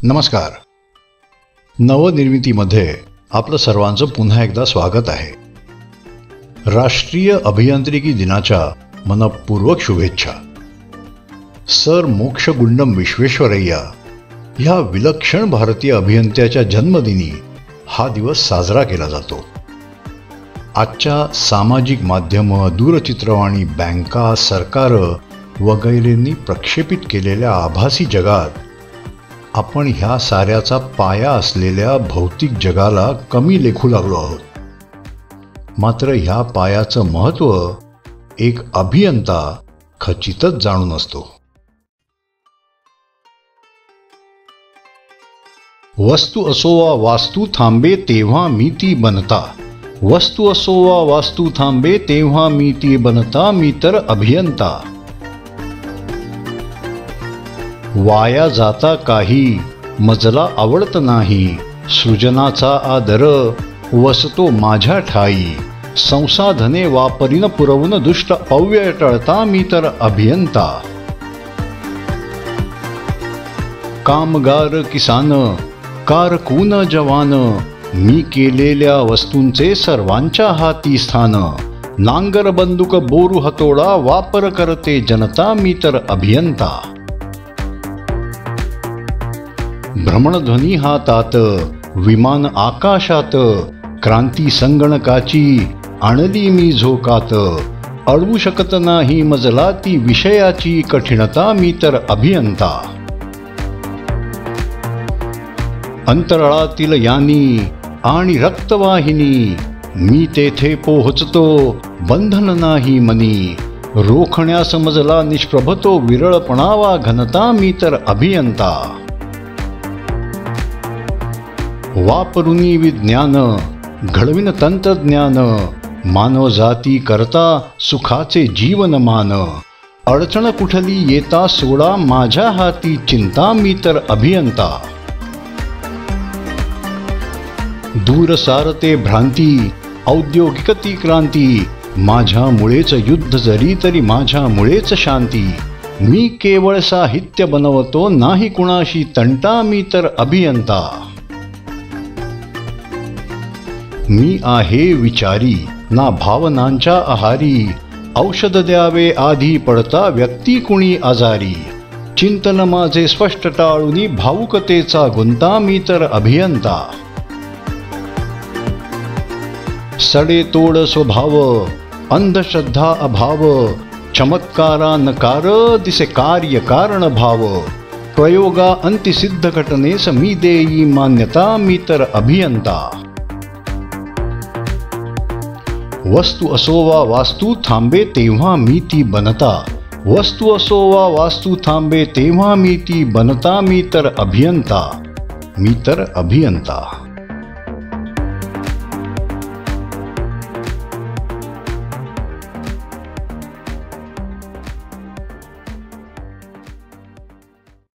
नमस्कार. नवनिर्मितीमध्ये आपलं सर्वांचं पुन्हा एकदा स्वागत आहे. राष्ट्रीय अभियांत्रिकी दिनाच्या मनपूर्वक शुभेच्छा. सर मोक्षगुंडम विश्वेश्वरय्या ह्या विलक्षण भारतीय अभियंत्याच्या जन्मदिनी हा दिवस साजरा केला जातो. आजच्या सामाजिक माध्यमं, दूरचित्रवाणी, बँका, सरकारं वगैरेंनी प्रक्षेपित केलेल्या आभासी जगात आपण ह्या साऱ्याचा पाया असलेल्या भौतिक जगाला कमी लेखू लागलो आहोत. मात्र ह्या पायाचं महत्त्व एक अभियंता खचितच जाणून असतो. वस्तू असो वा वास्तू थांबे तेव्हा मी ती बनता. वस्तू असो वा वास्तू थांबे तेव्हा मी ती बनता. मी तर अभियंता. वाया जाता काही मजला आवडत नाही. सृजनाचा आदर वसतो माझ्या ठाई. संसाधने वापरीन पुरवून दुष्ट अव्यय टळता. मी तर अभियंता. कामगार किसान कारकून जवान मी केलेल्या वस्तूंचे सर्वांच्या हाती स्थान. नांगर बंदूक बोरू हतोडा वापर करते जनता. मी तर अभियंता. भ्रमणध्वनी हातात विमान आकाशात क्रांती संगणकाची आणली मी झोकात. अडवू शकत नाही मजला ती विषयाची कठीणता. मी तर अभियंता. अंतराळातील यानी आणि रक्तवाहिनी मी तेथे पोहोचतो. बंधन नाही मनी रोखण्यास मजला निष्प्रभतो विरळपणावा घनता. मी तर अभियंता. वापरुनी विज्ञान घडविन तंत्रज्ञान मानवजाती करता सुखाचे जीवनमान. अडचण कुठली येता सोडा माझ्या हाती चिंता. मी तर अभियंता. दूर सारते भ्रांती औद्योगिकती क्रांती माझ्यामुळेच युद्ध जरी तरी माझ्यामुळेच शांती. मी केवळ साहित्य बनवतो नाही कुणाशी तंटा. मी तर अभियंता. मी आहे विचारी ना भावनांच्या आहारी. औषध द्यावे आधी पडता व्यक्ती कुणी आजारी. चिंतन माझे स्पष्ट टाळूनी भावुकतेचा गुंता. मी तर अभियंता. सडेतोड स्वभाव अंधश्रद्धा अभाव चमत्कारा नकार दिसे कार्य कारण भाव. प्रयोगा अंतिसिद्ध घटनेस मी देई मान्यता. मी तर अभियंता. वस्तू असो वा वास्तू थांबे तेव्हा मी ती बनता. वस्तू असो वा वास्तू थांबे तेव्हा मी ती बनता. मी तर अभियंता. मी तर अभियंता.